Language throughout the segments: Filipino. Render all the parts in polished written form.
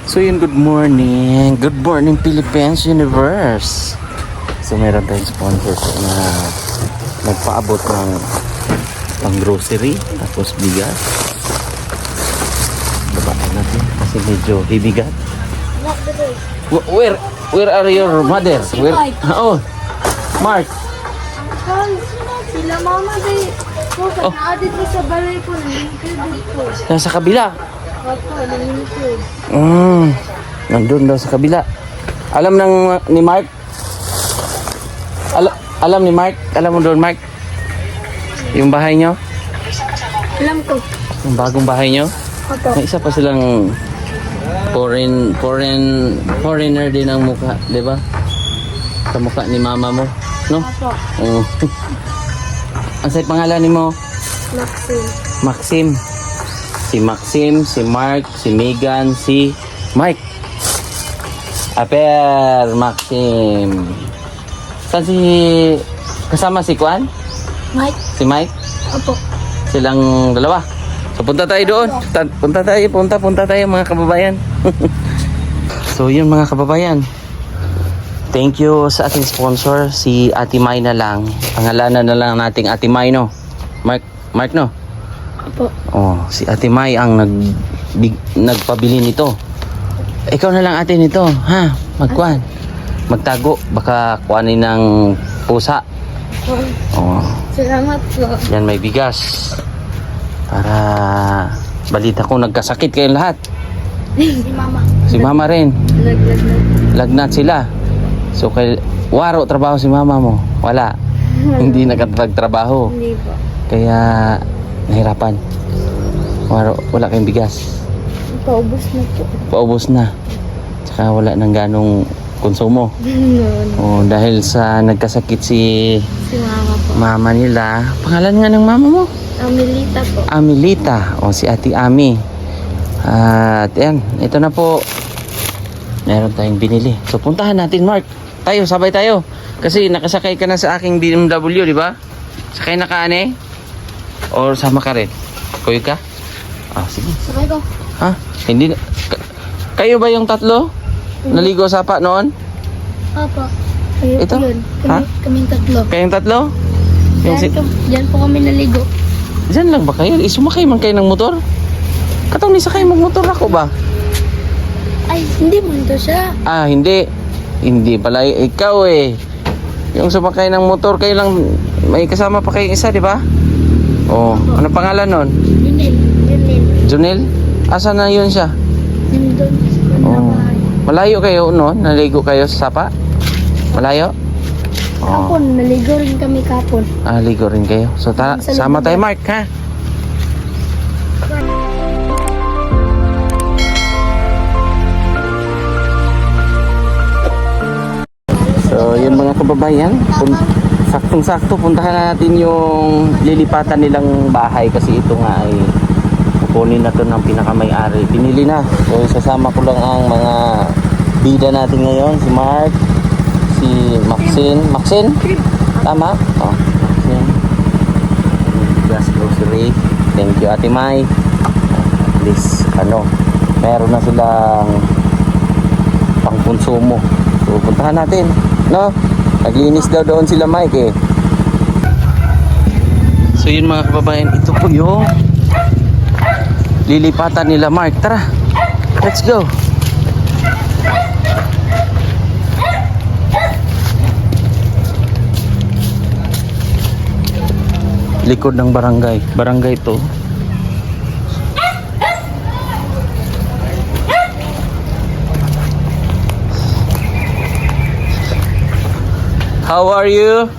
So yun, good morning. Good morning, Philippines Universe. So meron tayong sponsor po na nagpaabot ng pang grocery, tapos bigas. Babaan natin kasi medyo hibigat. Where are your mother? Where? Oh, Mark. Sila mama day. Po, naadit ko sa balay ko, nangingkid po. Nasa kabila. Opo, nangingkid. Nandun daw sa kabila. Alam ni Mark? Alam ni Mark? Alam mo doon, Mark? Yung bahay nyo? Alam ko. Yung bagong bahay nyo? Opo. May isa pa silang foreigner din ang mukha, di ba? Sa mukha ni mama mo, no? Opo. Oh. Ang sa'yo pangalan ni mo? Maxine. Maxim. Si Maxim, si Mark, si Megan, si Mike. Aper, Maxim. Saan kasama si Kuan? Mike. Si Mike? Opo. Silang dalawa. So punta tayo doon. Punta tayo mga kababayan. So yun mga kababayan. Thank you sa ating sponsor, si Ate May na lang. Pangalanan na lang nating Ate May, no? Mark, no? Opo. Oh, si Ate May ang nagpabili nito. Ikaw na lang ate nito, ha? Magtago, baka kuhanin ng pusa. Oh, Salamat po. yan may bigas. Para balita ko nagkasakit kayong lahat. Si mama. Si mama rin. Naglagnat. Lagnat sila. So kay waro trabaho si mama mo. Wala. Hindi nakapagtrabaho. Hindi po. Kaya nahirapan. Wala kayong bigas. Paubos na po. Paubos na. Tsaka wala nang ganong konsumo. Oh, dahil sa nagkasakit si Si mama po. mama nila. Pangalan nga ng mama mo? Amelita po. Amelita. O si Ate Ami. At yan, ito na po. Meron tayong binili. So puntahan natin, Mark. Tayo, sabay tayo. Kasi nakasakay ka na sa aking BMW, di ba? Sakay na ka, ane? Or sama ka rin? Kuya ka? Ah, sige. Sakay ko. Ha? Hindi na. Kayo ba yung tatlo? Naligo sa pa noon? Opo. Ayun Ito? po yun. Ha? Kaming tatlo. Kayong tatlo? Yung Diyan po kami naligo. Diyan lang ba kayo? Isumakay man kayo ng motor? Katong ni sakay magmotor ako ba? Ay, hindi mo ito siya. Ah, hindi. Hindi pala ikaw eh. Yung sumakay ng motor kayo lang, may kasama pa kayong isa, di ba? Oh, ano pangalan nun? Junil. Junel? Asa na yun siya? Nandun. Oh. Malayo kayo, no? Naligo kayo sa sapa? Malayo? Oh. Kapon, naligo rin kami kapon. Ah, ligo rin kayo. So, sama tayo, Mark, ha? So, yun mga kababayan, saktong-sakto puntahan na natin yung lilipatan nilang bahay kasi ito nga ay kukunin na to ng pinakamay-ari. Pinili na. So, sasama ko lang ang mga bida natin ngayon. Si Mark, si Maxine. Tama? Oh, Maxine. Gas grocery. Thank you, Ate May. At least, meron na silang pangkonsumo. So, puntahan natin. No? Naglinis daw doon sila Mike eh. So yun mga kababayan, ito po yung lilipatan nila Mark. Tara, let's go. Likod ng barangay to. How are you?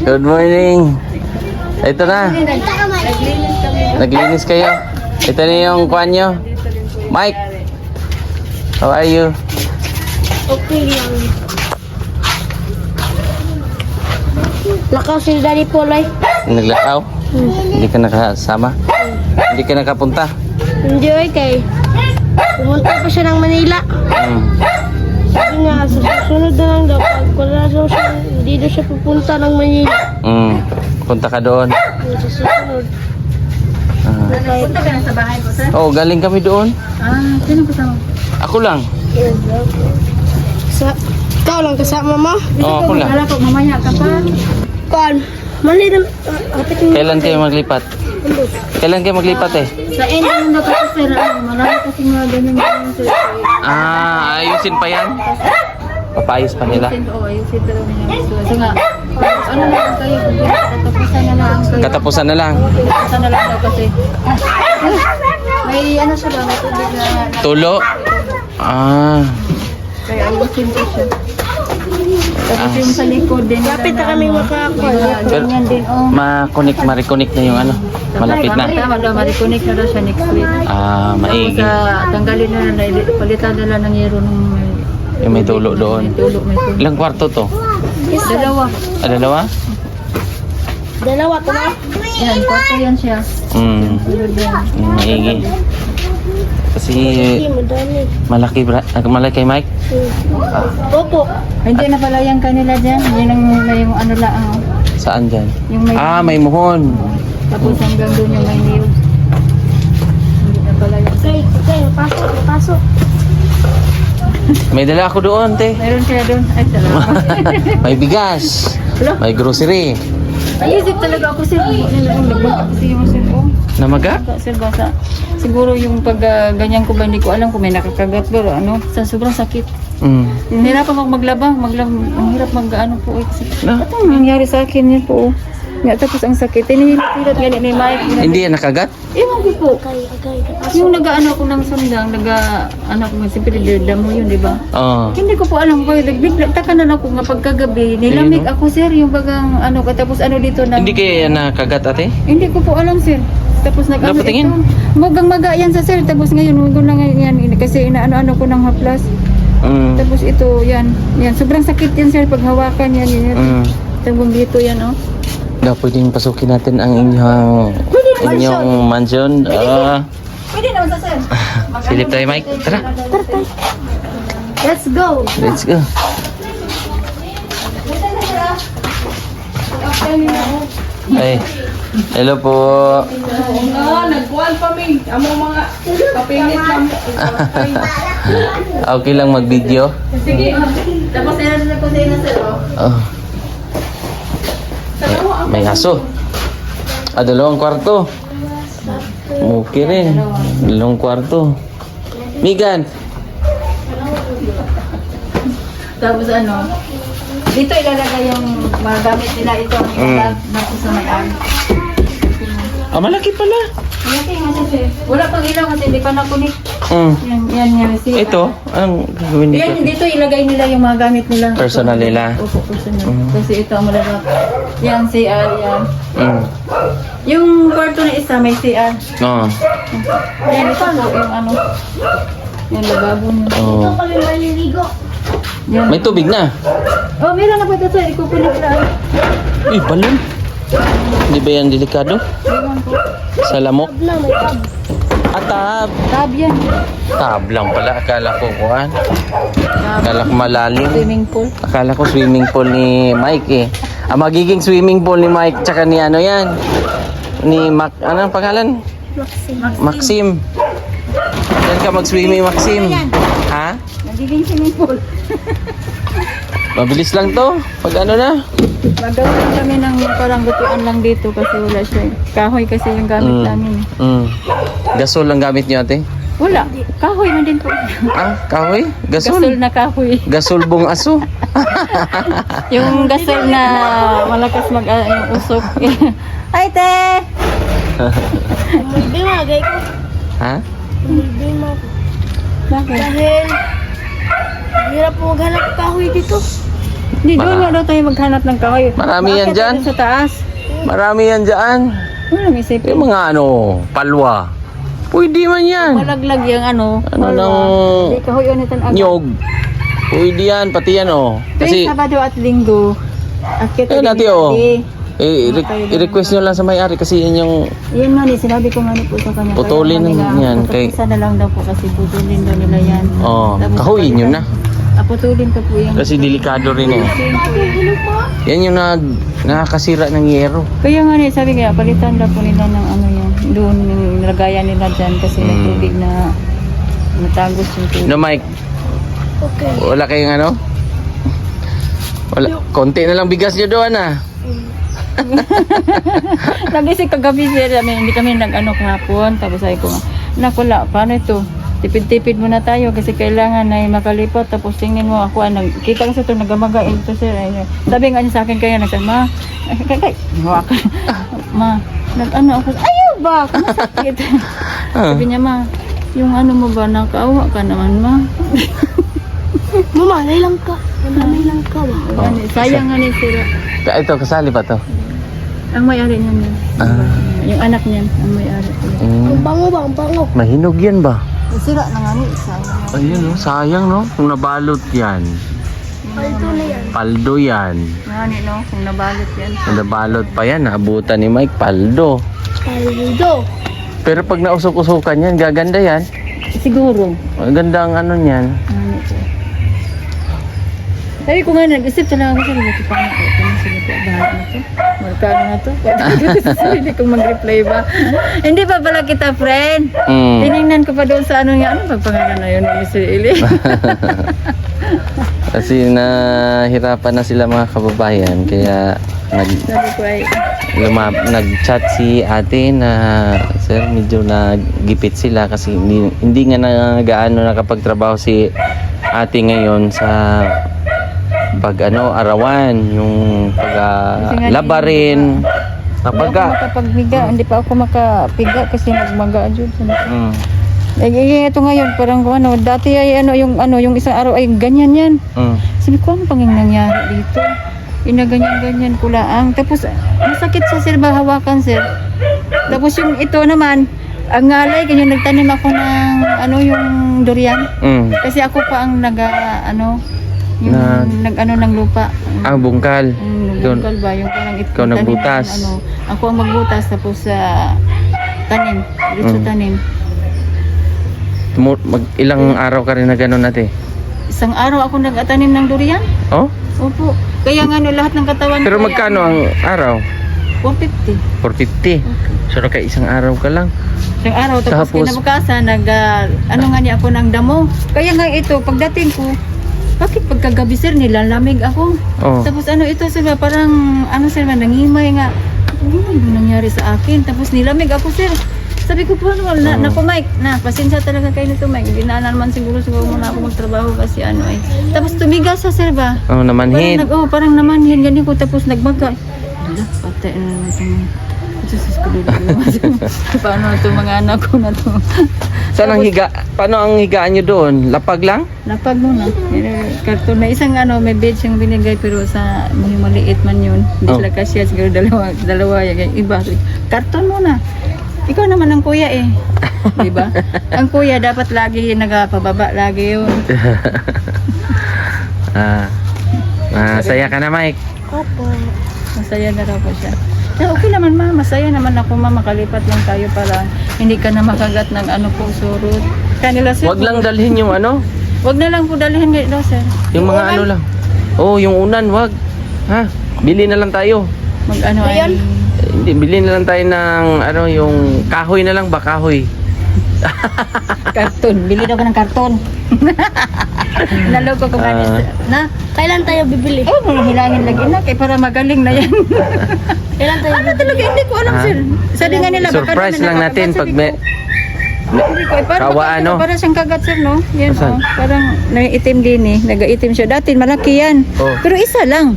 Good morning. Ito na. Naglinis kayo. Ito na yung kuwan nyo. Mike. How are you? Okay lang. Lakaw si Daddy Polay. Naglakaw? Hindi ka nakasama? Hindi ka nakapunta? Hindi kay. Pumunta pa siya ng Manila. Sabi nga, sa susunod na lang daw. Pag wala daw siya, hindi daw siya pupunta ng Manila. Punta ka doon. Sa susunod. Punta ka na sa bahay ko, sir? Oh, galing kami doon. Sino kasama? Ako lang. Ikaw lang kasama mo? Oh, ako lang. Wala po, mamaya ka pa. Kuan. Mali na. Kapit mo. Kailan kayo maglipat? Kailan kayo maglipat eh? Sa end lang daw kasi, sir. Marami kasi mga ganyan ganyan, sir. Ayusin pa yan? Papayos pa nila. Ayusin pero niya. So nga, ano na lang kayo, katapusan na lang kayo. Katapusan na lang. Katapusan na lang daw kasi. May ano siya ba, may tubig na. Tulo? Kaya ayusin ko siya. Tapos yung sa likod din. Kapit na kami makakuan. Ganyan din, oh. Ma-reconnect na yung ano. Malapit na. Tama daw, ma-reconnect na daw siya next week. Tapos Maigi. tanggalin na lang, palitan na lang ng yero nung Yung may tulo doon. may tulo. Ilang kwarto to? Dalawa. Dalawa? Dalawa to ba? Yan, kwarto yan siya. Tulad yan. Maigi. Kasi Hindi, madami. malaki Mike? Opo. Hindi na pala yung kanila dyan. Yan ang yung ano lang. Saan dyan? Yung may, May muhon. tapos hanggang doon yung may nails. Hindi na pala yung... Okay, pasok. May dala ako doon, te. Meron siya doon. Ay, salamat. May bigas. May grocery. Ayusip talaga ako sir. Nagbaka kasi yung sir. Oh, Namaga? sir, basa. Siguro yung pag ganyan ko ba, hindi ko alam kung may nakakagat. Pero ano, sa sobrang sakit. Nahirapan ako maglaba. Ang hirap mag-ano po. Kasi, Na? ito ang nangyari sa akin yun po. Nga, tapos ang sakit. Tinihilat ganit ni Mike. Hindi yan nakagat? Ewan ko po. Okay. Yung nag-ano ko ng sundang, nag-ano ko, siyempre damo yun, di ba? Oo. Hindi ko po alam ko, nagtaka na ako nga pagkagabi, nilamig ako sir, yung bagang ano, tapos ano dito na, Hindi kayo yan nakagat, ate? hindi ko po alam sir. Tapos nag-ano Dapat tingin. mugang maga yan sa sir, tapos ngayon, mugang na ngayon yan, kasi inaano-ano ko ng haplas. Tapos ito, yan, sobrang sakit yan sir, pag hawakan yan. Tapos dito yan, oh. Pwedeng pasukin natin ang inyong mansion. Pwede naman sa sir. Silip tayo, Mike. Tara. Let's go. Let's go. Ay, hello po. Nagkuhan pa mi. Amo mga kapingit lang. Okay lang mag-video. Sige. Tapos na ko sa ina sir. Oh. May aso. Dalawang kwarto. Okay rin. Dalawang kwarto. Migan. Tapos ano, dito ilalagay yung mga gamit nila ito ang ilalagay sa may-ari. Malaki pala. Malaki nga siya sir. Wala pang ilaw kasi hindi pa nakunik. Yan. Ito, anong gagawin dito? Yan, dito ilagay nila yung mga gamit nila. Personal nila. Opo, personal. Kasi ito ang malagay. Yan, CR, yan. Yung kwarto na isa may CR. Oo. Yan, ito po yung ano. Yan, lababo niya. Oh. Kami maliligo. Yan. May tubig na. Oh, meron na pa ito sir. Ikukunik na. Uy, balon. Hindi ba yan delikado? Ewan ko. Sa lamok? Na, may tab. Tab. Tab yan. Tab lang pala. Akala ko kuhan. Akala ko malalim. Swimming pool. Akala ko swimming pool ni Mike eh. Ang magiging swimming pool ni Mike tsaka ni ano yan? Ni ano ang pangalan? Maxim. Saan ka mag-swimming, Maxim? Ha? Nagiging swimming pool. Mabilis lang to. Pag ano na. Magawa lang kami ng parang butuan lang dito kasi wala siya. Kahoy kasi yung gamit namin. Gasol lang gamit niyo, ate? Wala. Kahoy na din po. Kahoy? Gasol Gasol? na kahoy. Gasol bong aso? Yung gasol na malakas yung usok. Ay, te! Hindi magay ko. Ha? Hindi mo. Bakit? Dahil hirap mo maghanap kahoy dito. Hindi, doon nga daw tayo maghanap ng kahoy. Marami yan Bakit dyan? tayo sa taas. Marami yan dyan. Wala may isip. Yung mga palwa. Pwede man yan. Malaglag yung ano. Ano ng Hindi kahoy unitan agad. nyog. Pwede yan, pati yan oh. Kasi Kasi, Sabado at Linggo. Akit dati oh. I-request nyo lang sa may-ari kasi yun yung Yan man eh, sinabi ko nga po sa kanya. Putulin Kaya yan, Isa na lang daw po kasi putulin daw nila yan. oh, Tapos kahoyin nyo na. aputulin ko po yung... Kasi delikado rin eh. Hulog pa. Yan yung nakakasira ng yero. Kaya nga sabi kaya palitan na po nila ng ano yan. Doon yung nilagayan nila dyan kasi may tubig na natagos yung tubig. No, Mike? Okay. Wala kayong ano? Wala. Konti na lang bigas nyo doon ah. Nagising kagabi sir, hindi kami nag-ano kahapon. Tapos sabi ko nga, nakula, paano ito? Tipid-tipid muna tayo kasi kailangan na makalipat. Tapos tingin mo ako, kita ko sa ito, nagamaga ito sir. Sabi nga niya sa akin kaya, nagsabi, ma, hawakan. Ma, nag-ano ako, ayaw ba? Masakit. Sabi niya, ma, yung ano mo ba, nakaawa ka naman ma. Mamalay lang ka. Mamalay lang ka ba? Sayang nga ni sir. Ito, kasali pa to? Ang may-ari niyan. Yung anak niyan, ang may-ari. Ang bango ba? Ang bango. Mahinog yan ba? Sira na nga ni, sayang. Ayun no, sayang no. Kung nabalot yan. Paldo na yan. Paldo yan. Nga ni, no, kung nabalot yan. Kung nabalot pa yan, naabutan ni Mike, paldo. Paldo. Pero pag nausok-usukan yan, gaganda yan. Siguro. Maganda ang ano niyan. Sabi ko nga, nag-isip talaga ako, sabi ko, paano ko, sige po, bahala na to. Magkano na to? Sa sarili kong mag-reply ba? Hindi pa pala kita, friend. Tinignan ko pa doon sa ano nga, ano ba pangalan na yun ni Mr. Eli? Kasi nahirapan na sila mga kababayan, kaya Sabi ko ay, nag-chat si ate na sir, medyo nagipit sila kasi hindi nga gaano nakapagtrabaho si ate ngayon sa arawan, yung laba rin. hindi ako makapagbiga, hindi pa ako makapiga kasi nagmaga dyan. Ito ngayon, parang ano, dati ay yung isang araw ay ganyan yan. Sabi ko, ano pang yung nangyari dito? Inaganyan-ganyan ko lang. Tapos, masakit sa sir ba hawakan sir? Tapos yung ito naman, ang ngalay, ganyan nagtanim ako ng yung durian. Kasi ako pa ang nag-ano ng lupa. Bungkal. Bungkal ba? Yung parang Ikaw nagbutas. Ako ang magbutas tapos tanim. Dito tanim. Ilang araw ka rin na gano'n ate? Isang araw ako nag-atanim ng durian. Oh? Opo. Kaya nga lahat ng katawan Pero ko, magkano ang araw? 450. 450. So kaya isang araw ka lang. Isang araw tapos kinabukasan nga niya ako ng damo. Kaya nga ito pagdating ko, bakit pagkagabi sir nilalamig ako? Tapos ito sir parang sir nangimay nga. Ano nangyari sa akin? Tapos nilamig ako sir. Sabi ko po, naku Mike, pasensya talaga kayo nito Mike. Hindi na naman siguro muna ako magtrabaho kasi Tapos tumigas sa sir ba? Namanhid. Parang namanhid, ganyan ko. Tapos nagbaga. Hala, patay na naman ito. Jesus ko dito. Paano ito mga anak ko na to? Saan ang paano ang higaan nyo doon? Lapag lang? Lapag muna. Karton na isang may bed siyang binigay pero sa maliit man yun. Hindi sila kasya, siguro dalawa yung iba. Karton muna. Ikaw naman ang kuya eh. Di ba? Ang kuya dapat lagi nagpababa lagi yun. Masaya ka na, Mike? Opo. Masaya na raw po siya. Okay naman ma, masaya naman ako ma, makalipat lang tayo para hindi ka na makagat ng po surut. Kanila sir. Wag lang dalhin yung Wag na lang po dalhin ngayon daw sir. Yung mga lang. Yung unan, wag. Ha? Bili na lang tayo. Hindi, bilhin na lang tayo ng yung kahoy na lang ba? Kahoy. Karton. Bili daw ko ng karton. Naloko ko na. Kailan tayo bibili? Hilangin lagi na kay para magaling na yan. Kailan tayo bibili? Talaga hindi ko alam sir. Sabi nga nila baka surprise lang natin pag Para siyang kagat sir no. Yan parang naiitim din nagaitim siya. Dati malaki yan. Pero isa lang.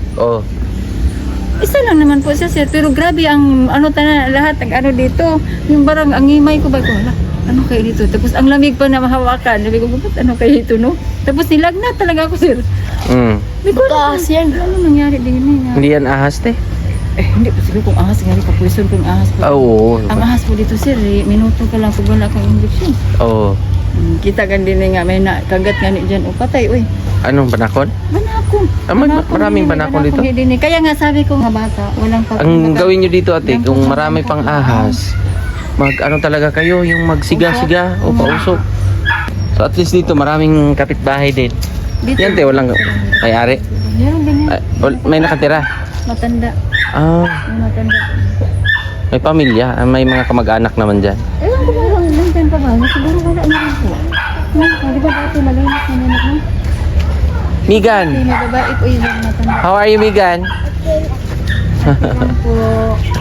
Isa lang naman po siya sir, pero grabe ang lahat ng dito. Yung barang ang himay ko ba ko, ano kayo dito? Tapos ang lamig pa na mahawakan. Sabi ko, ba't ano kayo dito no? Tapos nilagnat talaga ako sir. Taas yan. Ano nangyari din Hindi yan ahas te? Hindi po siguro kung ahas nga rin, kapulisan kung ahas po. Ang ahas po dito sir, minuto ka lang pag wala kang injection. Kita kan din nga, may kagat nga ni dyan, patay, uy. Anong banakon? Banakon. Maraming banakon dito. Kaya nga sabi ko nga bata, walang ang gawin nyo dito ate, kung marami pang ahas, talaga kayo, yung magsiga-siga o pausok. So at least dito maraming kapitbahay din. Dito. Yan, te, walang may-ari. Meron din yan. Ay, may nakatira. Matanda. Ah, May matanda. may pamilya. May mga kamag-anak naman dyan. Ewan ko ba lang nandyan pa ba? Siguro wala na rin po. Di ba dati malinis na nanak mo? Migan, May babae po yung matanda. how are you, Migan? Ewan po.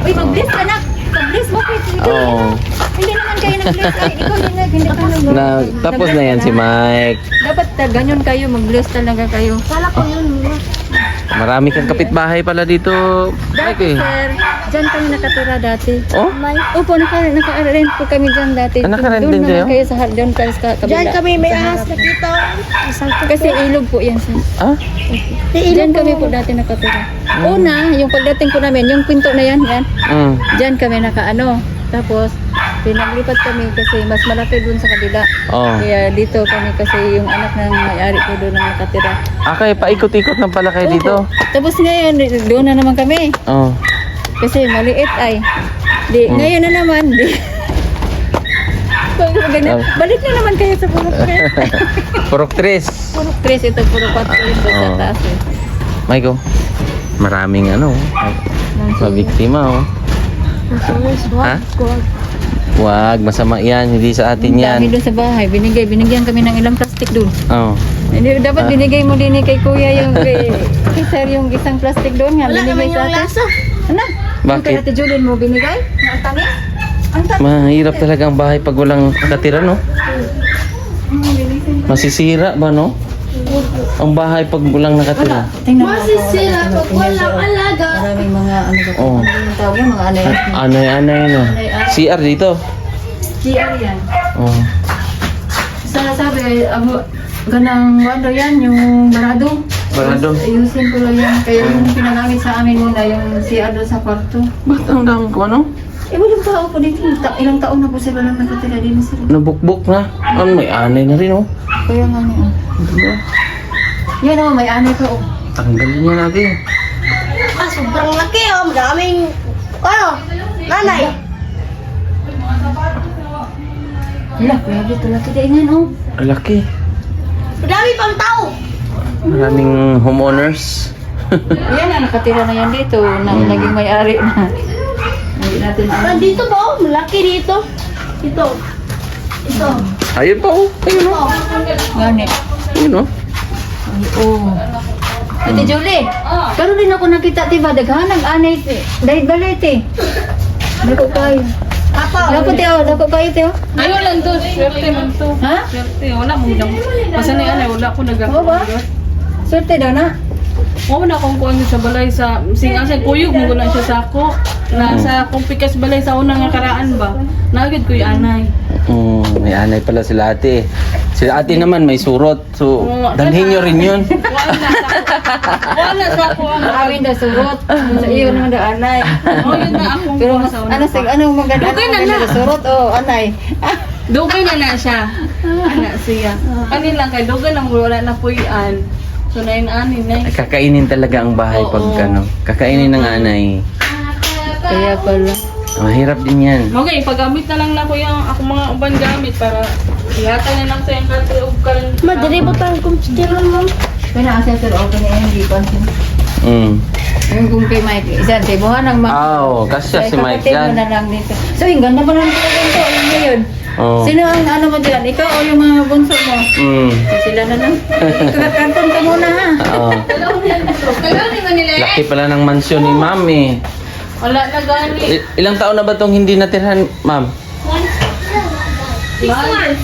Uy, mag-bless ka na! Mag-bless mo kayo. Oh. Hindi naman kayo nag-bless. Ay, ikaw yun hindi ka Tapos na yan si Mike. Dapat ganyan kayo, mag-bless talaga kayo. Kala ko yun. Marami kang kapitbahay pala dito, Dati, Mike. sir, dyan kami nakatira dati. Oh? Opo, naka-rent po kami dyan dati. Ah, naka-rent Doon din naman kayo? kayo sa doon kayo sa kabila. Diyan kami may Sa ahas harap. nakita. Kasi ilog po yan, sir. Ah? Diyan kami po dati nakatira. Una, yung pagdating po namin, yung pinto na yan, Mm. diyan kami nakaano. Tapos, pinaglipat kami kasi mas malaki doon sa kabila. Oh. Kaya dito kami kasi yung anak ng may-ari ko doon ang nakatira. Ah, kaya paikot-ikot na pala kayo dito. Tapos ngayon, doon na naman kami. Oh. Kasi maliit ay. Ngayon na naman, Balik na naman kayo sa purok tres. Purok Tres. Purok tres, ito purok 4 ito sa Oo. taas eh. Mike, oh. Maraming mabiktima, oh. Ha? Wag, masama yan. Hindi sa atin Ang yan. dami doon sa bahay, binigyan kami ng ilang plastic doon. Oh. Hindi, dapat binigay mo din kay kuya yung kay sir yung isang plastic doon nga Wala naman binigay sa yung atin. lasa. Ano? Bakit? Kaya Ate Julien mo binigay? Ang tamis? Ang tamis. Mahirap talaga ang bahay pag walang nakatira, no? Masisira ba, no? Ang bahay pag walang nakatira. Tingnan mo. Masisira pag walang alaga. Maraming mga ano ba? Oh. Ano tawag yan? Mga anay. Anay-anay na. CR dito. CR yan. Oh. Sabi, ganang ano yan, yung barado. Barado. Ayusin ko lang yan. Kaya yung pinagamit sa amin muna, yung CR doon sa kwarto. Ba't ang dami ko, ano? Walang tao po dito. Ilang taon na po sila lang nakatira din sila. Nabukbuk na. Ano, may anay na rin, oh. Kaya nga niya. Diba? Yan o, may anay ko. Oh. Tanggalin niya natin. Sobrang laki oh. Maraming, nanay. Wala, kaya dito laki daingan oh. Ang laki. Madami pang tao. Maraming homeowners. Yan na, nakatira na yan dito. Na naging may-ari na. Hindi natin Nandito ba oh? Malaki dito. Ito. Ito. Ayun pa, oh. Ayun, oh. Ngani. Ayun, oh. Oh. Ate Julie, karon din ako nakita, diba? Daghanang anay, dahil balit eh. Dako kayo. Dako tayo, dako kayo tayo. Ayaw lang to, swerte man to. Ha? Swerte, wala mo lang. Basta na yan, wala ko Oo ba? nagagawa. Swerte daw na. Oo na kung kuha sa balay sa singa sa kuyog mo na siya sa ako. Nasa kung pikas balay sa unang nga karaan ba. Nagid ko yung anay. May anay pala sila ate. Sila ate naman may surot. So, Oo. dalhin nyo rin yun. Wala sa ako ang Amin daw surot. Sa iyo naman daw anay. Oh, yun na akong Pero kuha mas, sa ano, unang. anong maganda? Okay na Anong maganda na. surot o anay? Dugay na siya. Ana siya. Kanin lang kay dugay na wala na puyan. So na yun anin na. Kakainin talaga ang bahay pag Oo. ano. Kakainin ng anay. Kaya pala. Mahirap din yan. Okay, paggamit na lang na ko yung ako mga uban gamit para ihatan na lang sa yung country of karan. Madali ba tayong computer mo? Kaya na kasi sir, okay na yan, hindi pa. Yung kung kay Mike, isa, tibuhan ng mga. Kasya si Mike Kakatid mo yan. na lang dito. So, yung ganda pa naman talaga ito. Alam mo yun. Oo. Sino ang ano mo dyan? Ikaw o yung mga bunso mo? Sila na lang. Karton ka muna ha. Oo. Kailangan nga nila Laki pala ng mansyon ni ma'am eh. wala na gani. Ilang taon na ba itong hindi natirhan, ma'am? 6 months.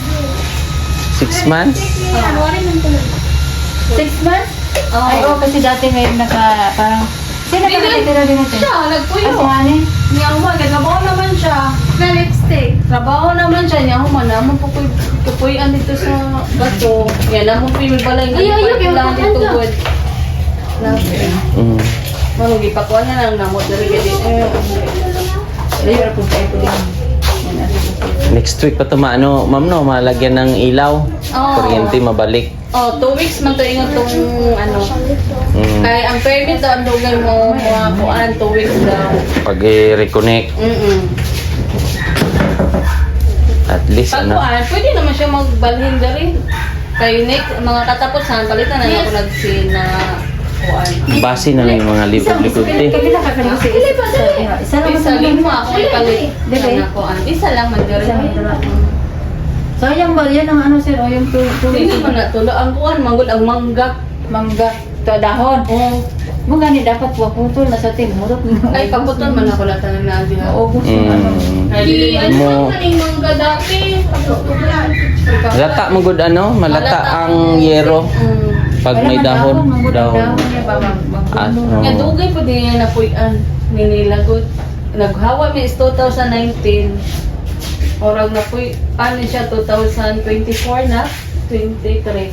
6 months? 6 months? Ay, oo, kasi dati ngayon parang, sino ka nakatira din natin? Siya, nagpuyo. Kasi hani? Niya human, nagtrabaho naman siya. Na lipstick. Trabaho naman siya. Niya human, naman po kapuyan dito sa bato. Yan, naman po yung balay. Ayaw, lang dito ayaw. good. Manong gipakuan na lang namot dali ka din. Layo po kayo po din. Next week pa ito ma'am no, malagyan ng ilaw. Oo. Kuryente mabalik. Oh, 2 weeks man to ingat tong ano. Mm. Kaya ang permit daw ang lugar mo mga kuan 2 weeks daw. Pag i-reconnect, Mm. at least Pag ano. kuan, pwede naman siya magbalhin dali. Kayo next, mga katapusan, palitan na ako nagsin na kuan. Base na lang yung mga likod-likod eh. Kabila ka kanina si isa lang Isa limo ako ipalit na kuan. Isa lang man diri. Sayang ba yan ang ano sir o yung Dili man na tulo ang kuan, manggod ang mangga. mangga to dahon. Oh, Mo gani dapat wa putol na sa timurot. ay kabuton man ako latan na diha. Oo gusto ano. Ay, Mo- ano kaning mangga dati? Malata mo good ano? Malata ang yero pag may dahon. Dahon. Ah, Nga oo. dugay po din na puyan ninilagot. Naghawa mi is 2019. Orag na po, ano siya, 2024 na? 23.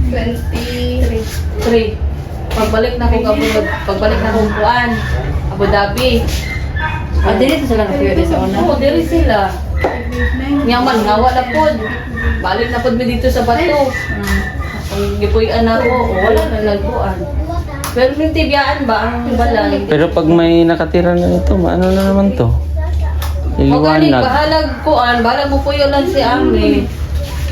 23. Pagbalik na kong pagbalik na kong kuan, Abu Dhabi. Ah, dili to sila kapiyo sa una. Oo, diri sila. Nyaman, ngawa na po. Balik na po mi dito sa bato. Kung gipuyan ako, wala na nagkuan. Pero may tibiyaan ba ang balay? Pero pag may nakatira na ito, ano na naman to? Magaling, Liliwanag. bahalag kuan, bahalag mo po yun lang si Ami.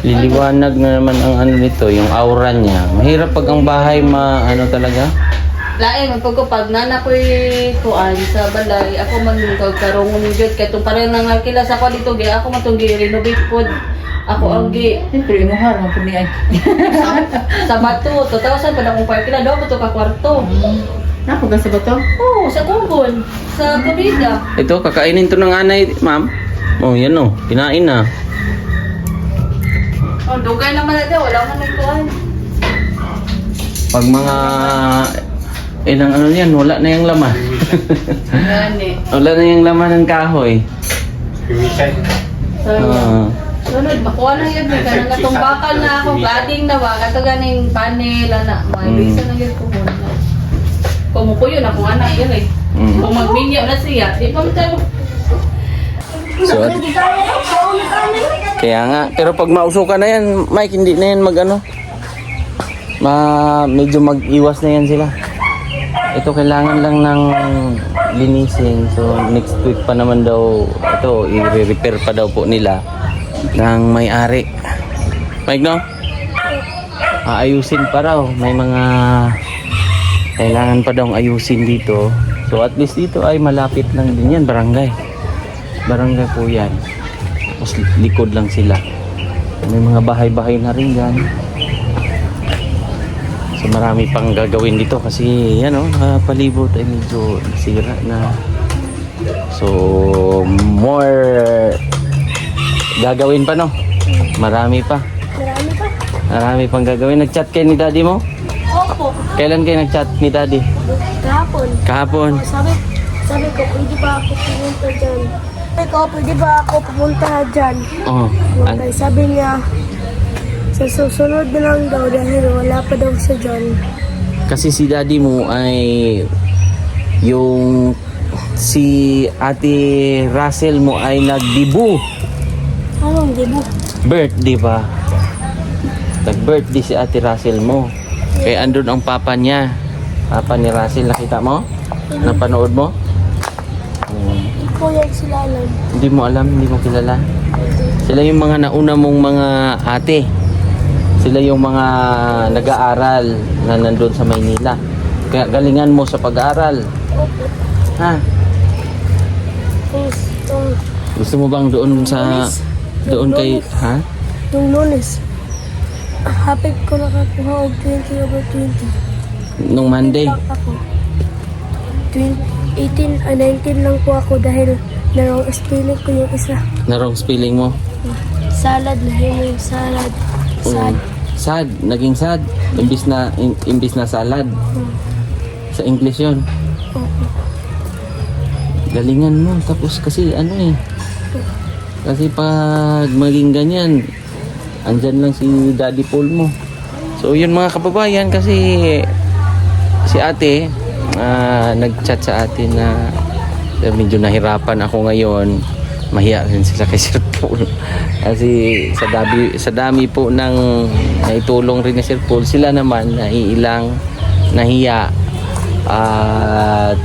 Liliwanag na naman ang ano nito, yung aura niya. Mahirap pag ang bahay ano talaga? Lain, magpagkupag, nana ko'y kuan sa balay, ako man karungon ni Jod, kaya itong parang nangakila sa ko dito, ako man itong renovate po. Ako ang Siyempre mo har mo puni ay. sa bato, 2,000 pa na kong parkila, daw ba ito ka kwarto? Napo ka sa bato? Oo, sa Kumbon, sa Kabida. Ito, kakainin to ng anay, ma'am. Oh, yan oh, kinain na. Oh, dugay naman na daw, wala man nagkuhan. Pag mga ilang ano yan, wala na yung laman. Gani. Wala na yung laman ng kahoy. So, Ah. sunod, makuha na yun, may kanang katumbakan na ako, glading na ba, kato ganing panel, ana, mga bisa na yun kumuna. Kumukuyo na kung anak yun eh. Mm. Kung magminyaw na siya, di pa mo tayo. So, kaya nga, pero pag mausukan na yan, Mike, hindi na yan medyo mag-iwas na yan sila. Ito kailangan lang ng linisin. So next week pa naman daw ito i-repair pa daw po nila ng may-ari. Mike, no? Aayusin pa raw. May mga kailangan pa daw ayusin dito. So at least dito ay malapit lang din yan, barangay. Barangay po yan. Tapos likod lang sila. May mga bahay-bahay na rin yan. So marami pang gagawin dito kasi yan o, palibot ay medyo sira na. So more gagawin pa, no? Marami pa. Marami pa. Marami pang gagawin. Nag-chat kayo ni daddy mo? Opo. Kailan kayo nag-chat ni daddy? Kahapon. Kahapon. Sabi ko, pwede ba ako pumunta dyan? Sabi ko, pwede ba ako pumunta dyan? Oh. Okay, sabi niya, sa susunod na lang daw dahil wala pa daw siya dyan. Kasi si daddy mo ay yung si Ate Russell mo ay nagdibu. Anong dibo? Birthday ba? Nag-birthday si Ate Russell mo. Kaya andun ang papa niya. Papa ni Russell, nakita mo? Napanood mo? Kuya, sila alam. Hindi mo alam, hindi mo kilala. Sila yung mga nauna mong mga ate. Sila yung mga nag-aaral na nandun sa Maynila. Kaya galingan mo sa pag-aaral. Ha? Gusto mo bang doon sa... Doon kay... Ha? Nung Lunes, hapit ko nakakuha og 20 over 20. Nung Monday. Lang ako. 19 lang po ako dahil narong spelling ko yung isa. Narong spelling mo. Salad na yung salad. Sad. Sad. Naging sad. Imbis na salad. Sa English yun. Opo. Galingan mo. Tapos kasi ano eh. Kasi pag maging ganyan, andyan lang si Daddy Paul mo. So yun mga kababayan, kasi si ate nag-chat sa atin na medyo nahirapan ako ngayon. Mahiya rin sila kay Sir Paul. Kasi sa dami po ng naitulong rin ni Sir Paul, sila naman naiilang nahiya. At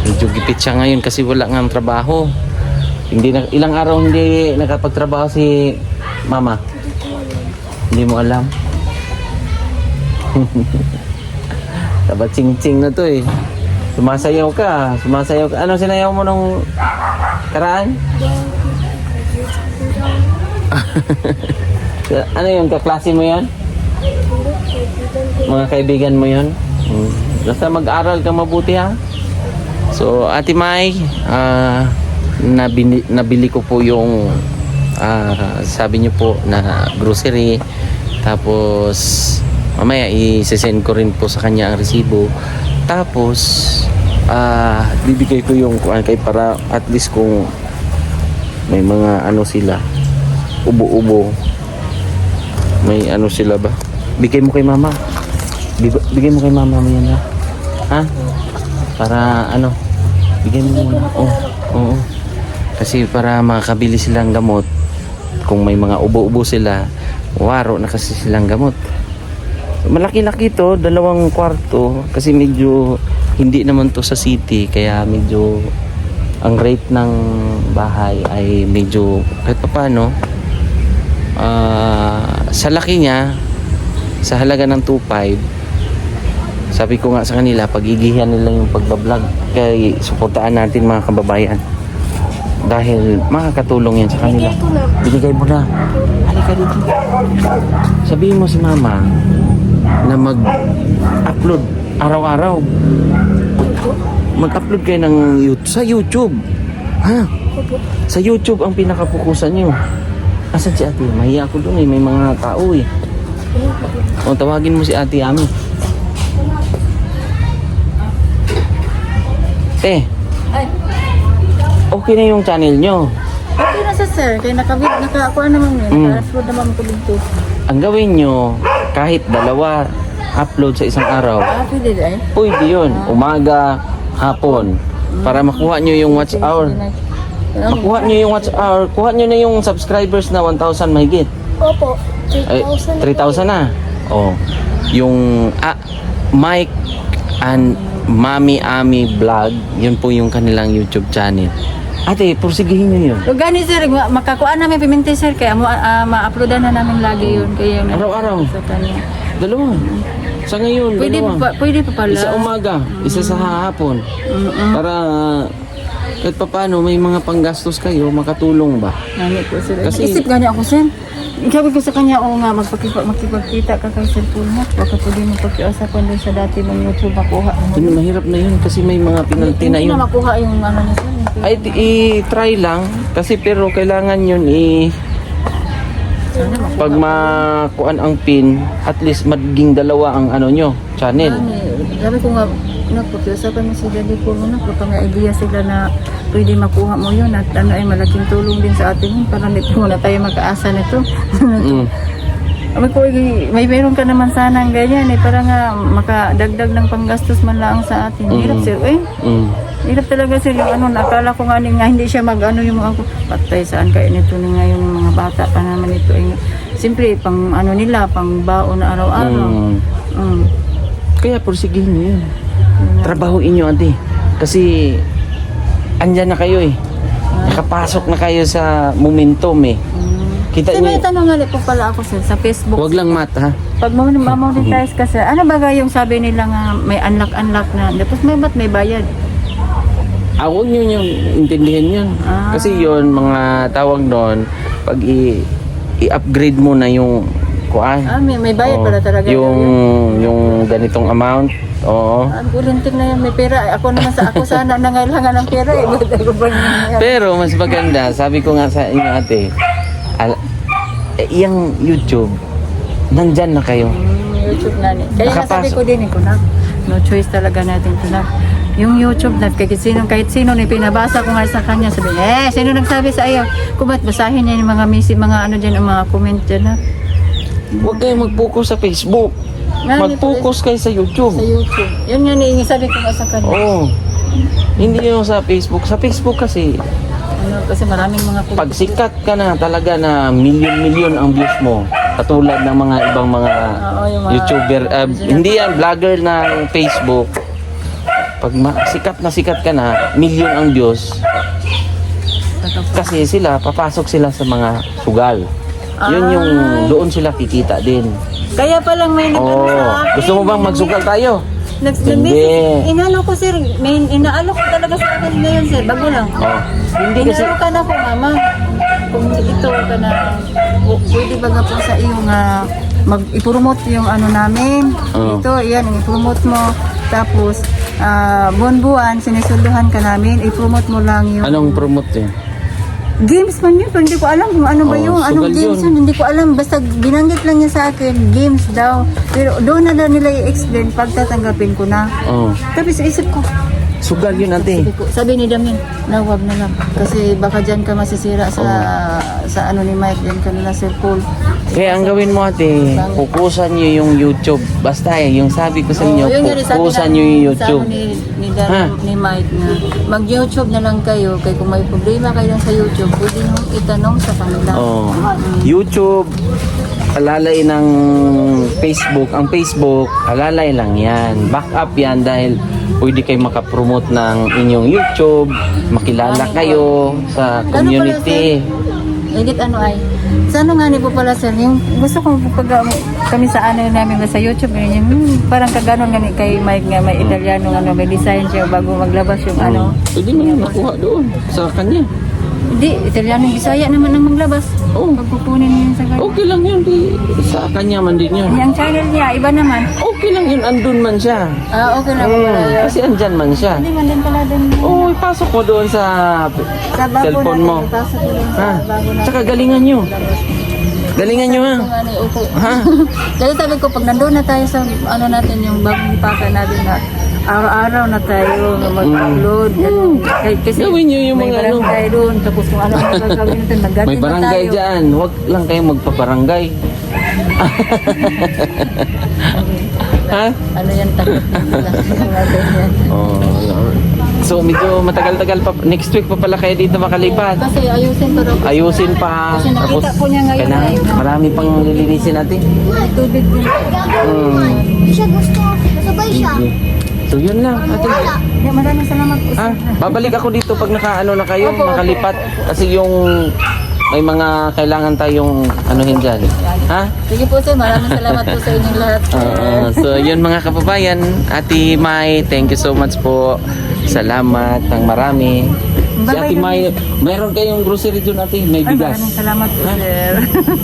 medyo gipit siya ngayon kasi wala nga trabaho. Ilang araw hindi nakapagtrabaho si Mama. Hindi mo alam. Dapat ching-ching na to eh. Sumasayaw ka. Ano sinayaw mo nung karaan? Ano yun? Kaklase mo yun? Mga kaibigan mo yun? Basta mag-aral ka mabuti ha. So, Ate Mai, nabili ko po yung sabi niyo po na grocery. Tapos mamaya i-send ko rin po sa kanya ang resibo. Tapos bibigay ko yung kay para at least kung may mga ano sila, ubo-ubo, may ano sila ba, bigay mo kay mama. Bigay mo kay mama mo yan ha? Para ano, bigay mo muna. Oo. Kasi para makakabili silang gamot. Kung may mga ubo-ubo sila, waro na kasi silang gamot. Malaki-laki to, 2 kwarto. Kasi medyo hindi naman to sa city. Kaya medyo ang rate ng bahay ay medyo kahit pa paano. Sa laki niya, sa halaga ng 2.5, sabi ko nga sa kanila, pagigihan nila yung pagbablog. Kaya suportaan natin mga kababayan. Dahil makakatulong yan sa kanila. Binigay mo na. Halika dito. Sabihin mo si mama na mag-upload araw-araw. Mag-upload kayo ng sa YouTube. Ha? Sa YouTube ang pinakapukusan nyo. Asan si ate? Mahiya ako dun eh. May mga tao eh. O, tawagin mo si ate Ami. Ay, Okay na yung channel nyo. okay na sa sir. Kaya naka-ako naman yun. Naka-upload naman ko dito. Ang gawin nyo, kahit 2 upload sa isang araw, Pwede ay? pwede yun. Umaga, hapon. Para makuha nyo yung watch hour. Makuha nyo yung watch hour. Kuha nyo na yung subscribers na 1,000 mahigit. Opo, Ay, 3,000. 3,000 na. Oh. Yung Mike and Mami Ami Vlog, yun po yung kanilang YouTube channel. Ate, porsigihin nyo yun. So gani sir, makakuha namin pimente sir. Kaya ma-uploadan na namin lagi yun. Kaya yun. Araw-araw. Sa kanya. 2. Sa ngayon, Pwede 2. pwede pa pala. Isa umaga, isa sa hapon. Para kahit pa paano may mga panggastos kayo, makatulong ba? Nani po sir. Kasi- Isip gani ako sir. Sabi ko sa kanya, oo nga, makipagkita ka kay cellphone mo. Baka pwede mo pagkiusapan doon sa dati mong YouTube makuha mo. Yun, mahirap na yun kasi may mga penalty na Hindi yun. na makuha yung ano niya sir. Ay, i-try lang. Kasi pero kailangan yun pag makuan ang pin, at least maging 2 ang ano nyo, channel. Sabi ko nga, nagpakiusapan mo si Daddy ko muna. Baka may idea sila na pwede makuha mo yun. At ano ay malaking tulong din sa atin yun. Para nito muna tayo makaasa nito. Sabi ko, may meron ka naman sana ang ganyan eh. Para nga makadagdag ng panggastos man lang sa atin. Hirap sir, hirap talaga sir yung ano. Nakala ko nga hindi siya mag-ano yung mga patay saan kaya nito ni ngayon yung mga bata pa naman ito. Siyempre, pang ano nila, pang baon na araw-araw. Kaya porsigihin nyo yun. Trabahuin nyo, ate. Kasi andyan na kayo eh. Nakapasok na kayo sa momentum eh. Kita Kasi may nyo, tanong nga po pala ako sir, sa Facebook. wag lang mat ha. Pag mamonetize ka sir, ano ba yung sabi nila nga may unlock na, tapos may bayad? Huwag nyo yung intindihin yun. Kasi yun, mga tawag doon, pag i-upgrade mo na yung kuan. May bayad pala talaga. Yung ganitong amount. Oo. Ang kulinting na yan, may pera. Ako naman ako sana nangailangan ng pera eh. Pero mas maganda, sabi ko nga sa inyo ate, yung YouTube, nandyan na kayo. YouTube na ni. Kaya nasabi ko din no choice talaga natin ito na. Yung YouTube na kahit sino na pinabasa ko nga sa kanya, sabi sino nagsabi sa iyo? Kung ba't basahin niya yung mga ano dyan, yung mga comment dyan na. Huwag kayo mag-focus sa Facebook. Mag-focus kayo sa YouTube. Sa YouTube. Yun nga sabi ko nga sa kanya. Oo. Hindi yung sa Facebook. Sa Facebook kasi, Kasi maraming mga pag sikat ka na talaga na milyon-milyon ang views mo, katulad ng mga ibang mga yung mga YouTuber, hindi yan, vlogger ng Facebook, pag sikat ka na, milyon ang views, kasi sila, papasok sila sa mga sugal. Yun yung doon sila kikita din. Kaya palang may Oh, gusto mo bang magsugal tayo? Hindi. Inano ko sir, may inaalok ko talaga sa akin ngayon sir, bago lang. Oh. Hindi kasi Inalukan ako mama. Kung ito ka na, pwede ba nga po sa iyong mag-ipromote yung ano namin. Oo. Ito, yan, i-promote mo. Tapos, buwan-buwan, sinusulduhan ka namin, i-promote mo lang yung... anong promote yun? Games man yun, pero hindi ko alam kung ano ba Oo, yung, anong sugal games yun. yun, hindi ko alam. Basta binanggit lang niya sa akin, games daw. Pero doon na daw nila i-explain pag tatanggapin ko na. Oh. Tapos isip ko, Sugal yun ate. sabi ni Damian, na wag na lang. Kasi baka dyan ka masisira sa ano ni Mike, dyan ka nila Sir Paul. Kaya ang gawin mo ate, pukusan nyo yung YouTube. Basta yung sabi ko sa inyo, yun yun, sabi pukusan na- nyo yung YouTube. Sabi ni Ha? ni Mike na mag-YouTube na lang kayo. Kaya kung may problema kayo sa YouTube, pwede nyo itanong sa kanila. Oh. YouTube, alalay ng Facebook. Ang Facebook, alalay lang yan. Backup yan dahil pwede kayo makapromote ng inyong YouTube, makilala kayo sa community. Edit ano ay. Sa ano nga ni po pala sir, yung gusto kong pag kami sa ano namin sa YouTube, ganyan, parang kaganon nga ni kay Mike nga may Italiano ano, may design siya bago maglabas yung ano. Pwede mo na makuha doon sa kanya. Hindi, Italiano Bisaya naman ang maglabas. Oh. Pagkukunin niya yun sa kanya. Okay lang yun. Sa kanya man din yun. Yung channel niya, iba naman. Okay lang yun. Andun man siya. Okay na po pala yun. Kasi andyan man siya. Hindi man din pala din. Oo, ipasok mo doon sa Sa bago cellphone natin, mo. ipasok ko din sa Ha? bago natin. Tsaka galingan nyo. Galingan nyo ha. Kung ano, okay. Ha? Kaya sabi ko, pag nandun na tayo sa ano natin, yung bagong paka natin na araw-araw na tayo mag-upload. Kasi Gawin nyo yung may mga ano. barangay doon, tapos kung ano ang gagawin natin, mag-garden May na barangay tayo. dyan. Huwag lang kayo magpaparangay. Ha? Ano yan, takot nila. Mga ganyan. Oh, so medyo matagal-tagal pa. Next week pa pala kayo dito makalipat. Kasi ayusin ko daw. Ayusin pa. Kasi nakita po niya ngayon kailangan, ay- marami pang lilinisin natin. Tubig din. Hmm. Siya gusto. Kasabay siya. So yun lang. Ate. Yeah, maraming salamat po. Ah, babalik ako dito pag nakaano na kayo, Opo, opo, nakalipat. Kasi yung may mga kailangan tayong anuhin dyan. Ha? Sige po sir, maraming salamat po sa inyong lahat. So yun mga kababayan, Ate Mai, thank you so much po. Salamat ng marami. Si Ate Mai, meron kayong grocery doon ate, may Ay, bigas. maraming salamat po sir.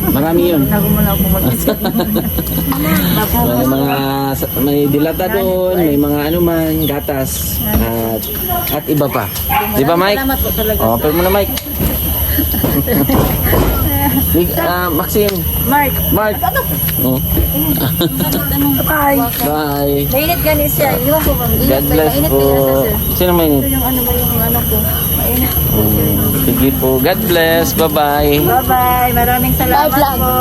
Marami yun. Nago mo na ako mag-isip. May mga may dilata doon, may mga ano man, gatas at iba pa. Di ba Mike? Salamat po talaga. Oh, pero muna Mike. Maxine, Mark, Mark. Oh. bye. Bye. Mainit ganis siya. Iwan ko bang God bless mainit po. kaya sa sir. Sino mainit? Ito yung ano ba yung ano ko. Mainit po sir. Sige po. God bless. Bye-bye. Bye-bye. Maraming salamat po.